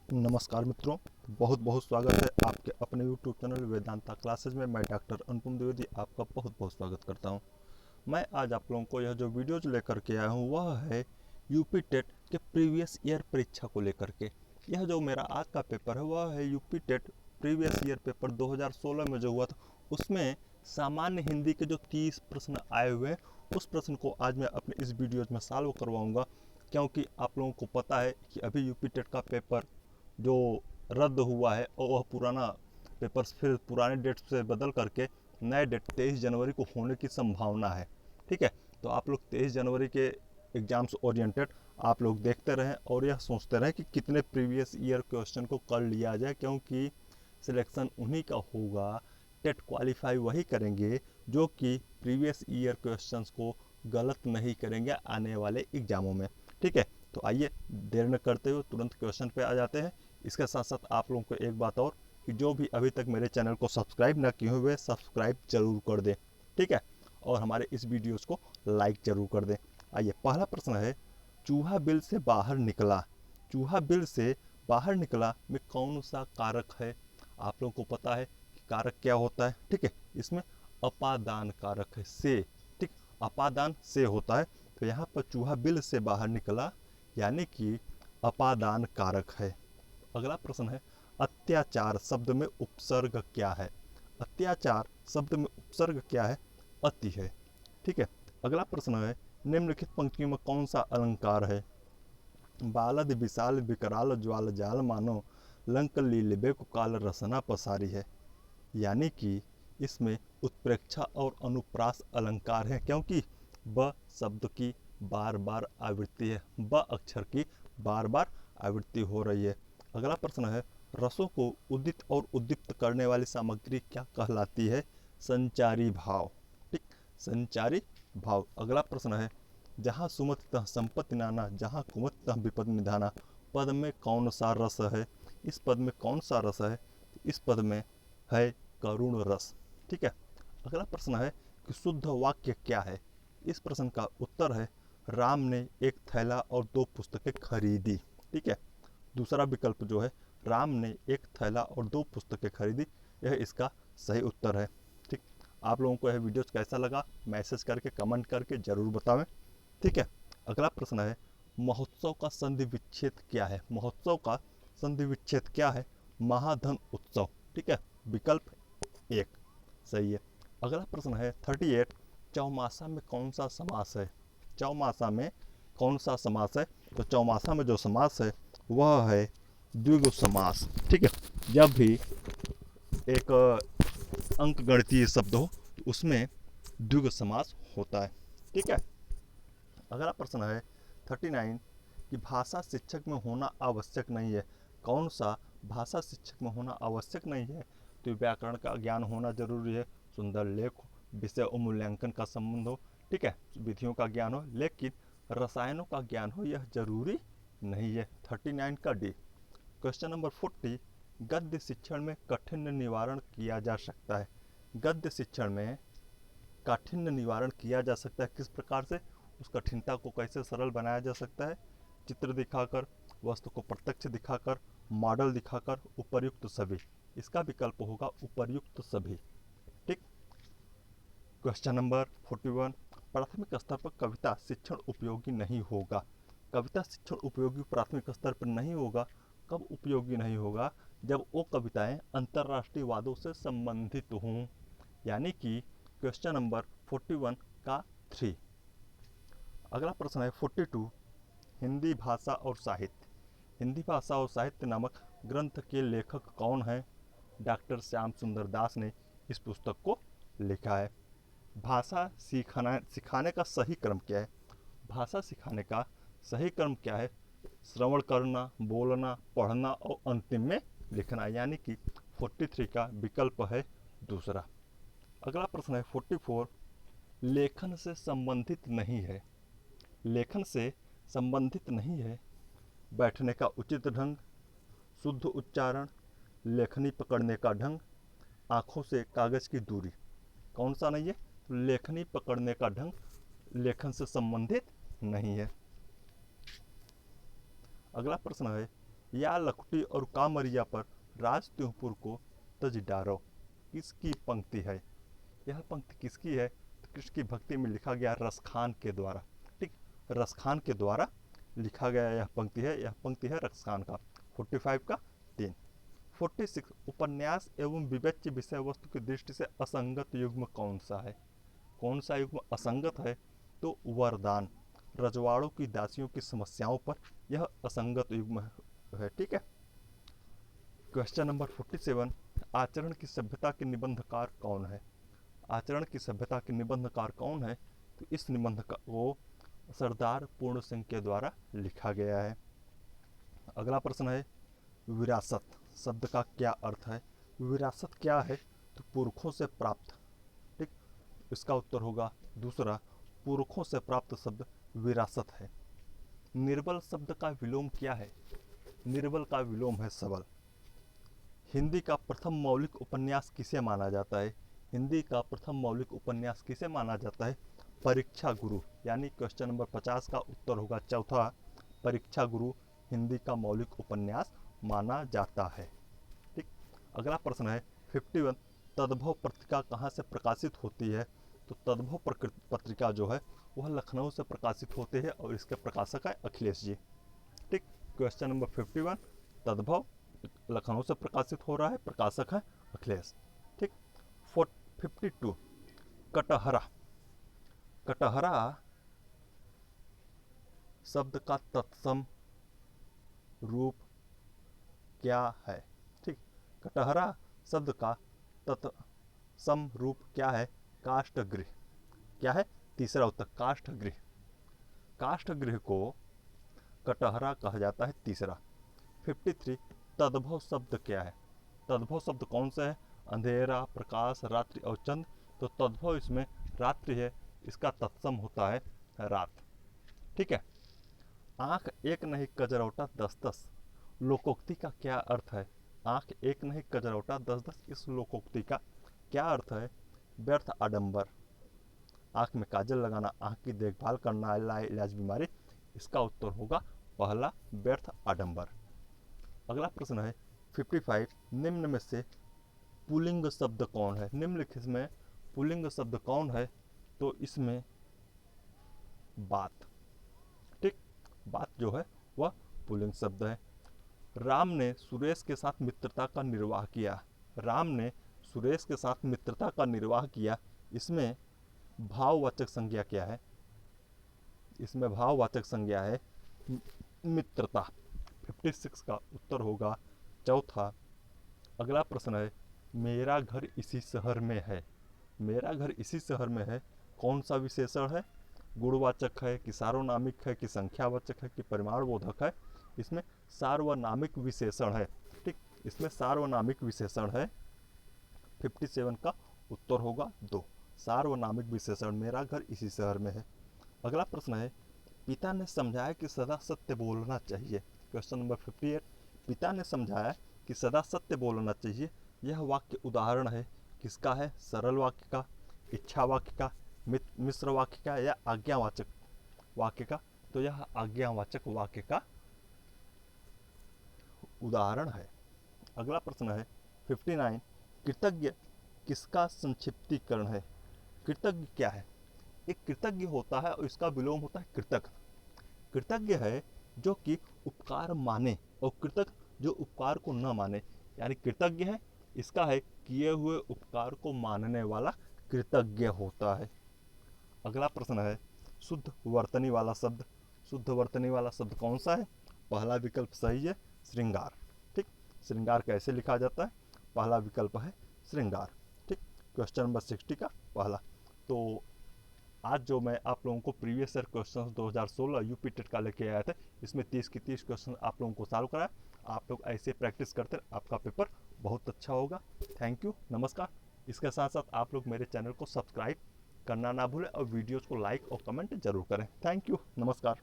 नमस्कार मित्रों, बहुत बहुत स्वागत है आपके अपने YouTube चैनल वेदांता क्लासेज में। मैं डॉक्टर अनुपम द्विवेदी आपका बहुत बहुत स्वागत करता हूं। मैं आज आप लोगों को यह जो वीडियोज लेकर के आया हूं वह है यूपी टेट के प्रीवियस ईयर परीक्षा को लेकर के। यह जो मेरा आज का पेपर है वह है UP TET previous year paper 2016 में जो हुआ था, उसमें सामान्य हिंदी के जो 30 प्रश्न आए हुए हैं उस प्रश्न को आज मैं अपने इस वीडियोज में सॉल्व करवाऊँगा। क्योंकि आप लोगों को पता है कि अभी यूपी टेट का पेपर जो रद्द हुआ है और वह पुराना पेपर्स फिर पुराने डेट से बदल करके नए डेट 23 जनवरी को होने की संभावना है। ठीक है, तो आप लोग 23 जनवरी के एग्जाम्स ओरिएंटेड आप लोग देखते रहें और यह सोचते रहें कि कितने प्रीवियस ईयर क्वेश्चन को कर लिया जाए, क्योंकि सिलेक्शन उन्हीं का होगा। टेट क्वालिफाई वही करेंगे जो कि प्रीवियस ईयर क्वेश्चंस को गलत नहीं करेंगे आने वाले एग्जामों में। ठीक है, तो आइए देर न करते हुए तुरंत क्वेश्चन पे आ जाते हैं। इसके साथ साथ आप लोगों को एक बात और कि जो भी अभी तक मेरे चैनल को सब्सक्राइब ना किए हुए सब्सक्राइब जरूर कर दें। ठीक है, और हमारे इस वीडियोस को लाइक जरूर कर दें। आइए, पहला प्रश्न है, चूहा बिल से बाहर निकला। चूहा बिल से बाहर निकला में कौन सा कारक है? आप लोगों को पता है कि कारक क्या होता है। ठीक है, इसमें अपादान कारक है, से। ठीक, अपादान से होता है, तो यहाँ पर चूहा बिल से बाहर निकला यानी कि अपादान कारक है। अगला प्रश्न है, अत्याचार शब्द में उपसर्ग क्या है? अत्याचार शब्द में उपसर्ग क्या है? अति है। ठीक है, अगला प्रश्न है, निम्नलिखित पंक्तियों में कौन सा अलंकार है? बालद विशाल विकराल ज्वाल जाल मानो लंक लीलिबे को काल रसना पसारी है। यानी कि इसमें उत्प्रेक्षा और अनुप्रास अलंकार है, क्योंकि ब शब्द की बार बार आवृत्ति है, ब अक्षर की बार बार आवृत्ति हो रही है। अगला प्रश्न है, रसों को उदित और उद्दीप्त करने वाली सामग्री क्या कहलाती है? संचारी भाव। ठीक, संचारी भाव। अगला प्रश्न है, जहाँ सुमतितः संपत्ति नाना जहाँ कुमतितः विपद निधाना, पद में कौन सा रस है? इस पद में कौन सा रस है? इस पद में है करुण रस। ठीक है, अगला प्रश्न है कि शुद्ध वाक्य क्या है? इस प्रश्न का उत्तर है, राम ने एक थैला और 2 पुस्तकें खरीदी। ठीक है, दूसरा विकल्प जो है, राम ने एक थैला और 2 पुस्तकें खरीदी, यह इसका सही उत्तर है। ठीक, आप लोगों को यह वीडियोस कैसा लगा मैसेज करके कमेंट करके जरूर बतावें। ठीक है, अगला प्रश्न है, महोत्सव का संधि विच्छेद क्या है? महोत्सव का संधि विच्छेद क्या है? महाधन उत्सव। ठीक है, विकल्प 1 सही है। अगला प्रश्न है 38, चौमासा में कौन सा समास है? चौमासा में कौन सा समास है? तो चौमासा में जो समास है वह है द्विगु समास। ठीक है, जब भी एक अंक गणितीय शब्द हो तो उसमें द्विगु समास होता है। ठीक है, अगला प्रश्न है 39 कि भाषा शिक्षक में होना आवश्यक नहीं है। कौन सा भाषा शिक्षक में होना आवश्यक नहीं है? तो व्याकरण का ज्ञान होना जरूरी है, सुंदर लेख हो, विषय और मूल्यांकन का संबंध हो, ठीक है, विधियों का ज्ञान हो, लेकिन रसायनों का ज्ञान हो यह जरूरी नहीं है। 39 का डी। क्वेश्चन नंबर 40, गद्य शिक्षण में कठिन निवारण किया जा सकता है। गद्य शिक्षण में काठिन्य निवारण किया जा सकता है किस प्रकार से? उस कठिनता को कैसे सरल बनाया जा सकता है? चित्र दिखाकर, वस्तु को प्रत्यक्ष दिखाकर, मॉडल दिखाकर, उपर्युक्त सभी। इसका विकल्प होगा उपर्युक्त सभी। ठीक, क्वेश्चन नंबर 41, प्राथमिक स्तर पर कविता शिक्षण उपयोगी नहीं होगा। कविता शिक्षण उपयोगी प्राथमिक स्तर पर नहीं होगा। कब उपयोगी नहीं होगा? जब वो कविताएं अंतर्राष्ट्रीय वादों से संबंधित हों। यानी कि क्वेश्चन नंबर 41 का 3। अगला प्रश्न है 42, हिंदी भाषा और साहित्य। हिंदी भाषा और साहित्य नामक ग्रंथ के लेखक कौन है? डॉक्टर श्याम सुंदर दास ने इस पुस्तक को लिखा है। भाषा सिखाने का सही क्रम क्या है? भाषा सिखाने का सही क्रम क्या है? श्रवण करना, बोलना, पढ़ना और अंतिम में लिखना। यानी कि 43 का विकल्प है दूसरा। अगला प्रश्न है 44, लेखन से संबंधित नहीं है। लेखन से संबंधित नहीं है। बैठने का उचित ढंग, शुद्ध उच्चारण, लेखनी पकड़ने का ढंग, आँखों से कागज की दूरी। कौन सा नहीं है? लेखनी पकड़ने का ढंग लेखन से संबंधित नहीं है। अगला प्रश्न है या लखुटी और कामरिया पर राज त्योपुर को तज डारो, किसकी पंक्ति है? यह पंक्ति किसकी है? तो कृष्ण की भक्ति में लिखा गया रसखान के द्वारा। ठीक, रसखान के द्वारा लिखा गया यह पंक्ति है। यह पंक्ति है रसखान का। 45 का 3। 46 उपन्यास एवं विवेच्य विषय वस्तु की दृष्टि से असंगत युग्म कौन सा है? कौन सा युग्म असंगत है? तो वरदान। रजवाड़ों की दासियों की समस्याओं पर यह असंगत युग्म है। ठीक है। क्वेश्चन नंबर 47 आचरण की सभ्यता के निबंधकार कौन है? आचरण की सभ्यता के निबंधकार कौन है? तो इस निबंध को सरदार पूर्ण सिंह के द्वारा लिखा गया है। अगला प्रश्न है विरासत शब्द का क्या अर्थ है? विरासत क्या है? तो पुरखों से प्राप्त। ठीक, इसका उत्तर होगा दूसरा, पुरखों से प्राप्त शब्द विरासत है। निर्बल शब्द का विलोम क्या है? निर्बल का विलोम है सबल। हिंदी का प्रथम मौलिक उपन्यास किसे माना जाता है? हिंदी का प्रथम मौलिक उपन्यास किसे माना जाता है? परीक्षा गुरु। यानी क्वेश्चन नंबर 50 का उत्तर होगा चौथा, परीक्षा गुरु हिंदी का मौलिक उपन्यास माना जाता है। ठीक, अगला प्रश्न है 51 तद्भव पत्रिका कहाँ से प्रकाशित होती है? तो तद्भव पत्रिका जो है वह लखनऊ से प्रकाशित होती है और इसके प्रकाशक है अखिलेश जी। ठीक, क्वेश्चन नंबर 51 तद्भव लखनऊ से प्रकाशित हो रहा है, प्रकाशक है अखिलेश। ठीक, 52 कटहरा। कटहरा शब्द का तत्सम रूप क्या है? ठीक, कटहरा शब्द का तत्सम रूप क्या है? काष्ठगृह। क्या है? तीसरा उत्तर काष्ठगृह। काष्ठगृह को कटहरा कहा जाता है तीसरा। 53 तद्भव शब्द क्या है? तद्भव शब्द कौन सा है? अंधेरा, प्रकाश, रात्रि और चंद्र। तो तद्भव इसमें रात्रि है, इसका तत्सम होता है रात। ठीक है। आंख एक नहीं कजरौटा 10-10 लोकोक्ति का क्या अर्थ है? आंख एक नहीं कजरौटा 10-10 इस लोकोक्ति का क्या अर्थ है? व्यर्थ आडंबर। आंख में काजल लगाना आंख की देखभाल करना इलाज बीमारी। इसका उत्तर होगा पहला, व्यर्थ आडंबर। अगला प्रश्न है 55 निम्न में से पुल्लिंग शब्द कौन है? निम्नलिखित में पुल्लिंग शब्द कौन है? तो इसमें बात। ठीक, बात जो है वह पुल्लिंग शब्द है। राम ने सुरेश के साथ मित्रता का निर्वाह किया। राम ने सुरेश के साथ मित्रता का निर्वाह किया। इसमें भाववाचक संज्ञा क्या है? इसमें भाववाचक संज्ञा है मित्रता। 56 का उत्तर होगा चौथा। अगला प्रश्न है मेरा घर इसी शहर में है। मेरा घर इसी शहर में है कौन सा विशेषण है? गुणवाचक है कि सार्वनामिक है कि संख्यावाचक है कि परिमाणबोधक है? इसमें सार्वनामिक विशेषण है। ठीक, इसमें सार्वनामिक विशेषण है। 57 का उत्तर होगा 2, सार्वनामिक विशेषण। मेरा घर इसी शहर में है। अगला प्रश्न है पिता ने समझाया कि सदा सत्य बोलना चाहिए। क्वेश्चन नंबर 58 पिता ने समझाया कि सदा सत्य बोलना चाहिए। यह वाक्य उदाहरण है किसका है? सरल वाक्य का, इच्छा वाक्य का, मिश्र वाक्य का या आज्ञावाचक वाक्य का? तो यह आज्ञावाचक वाक्य का उदाहरण है। अगला प्रश्न है 59 कृतज्ञ किसका संक्षिप्तीकरण है? कृतज्ञ क्या है? एक कृतज्ञ होता है और इसका विलोम होता है कृतज्ञ। कृतज्ञ है जो कि उपकार माने और कृतज्ञ जो उपकार को न माने। यानी कृतज्ञ है, इसका है किए हुए उपकार को मानने वाला कृतज्ञ होता है। अगला प्रश्न है शुद्ध वर्तनी वाला शब्द। शुद्ध वर्तनी वाला शब्द कौन सा है? पहला विकल्प सही है, श्रृंगार। ठीक, श्रृंगार कैसे लिखा जाता है? पहला विकल्प है श्रृंगार। ठीक, क्वेश्चन नंबर 60 का पहला। तो आज जो मैं आप लोगों को previous year question 2016 UP TET का लेके आया था, इसमें 30 की 30 क्वेश्चन आप लोगों को सॉल्व कराया। आप लोग ऐसे प्रैक्टिस करते हैं, आपका पेपर बहुत अच्छा होगा। थैंक यू, नमस्कार। इसके साथ साथ आप लोग मेरे चैनल को सब्सक्राइब करना ना भूलें और वीडियोज़ को लाइक और कमेंट जरूर करें। थैंक यू, नमस्कार।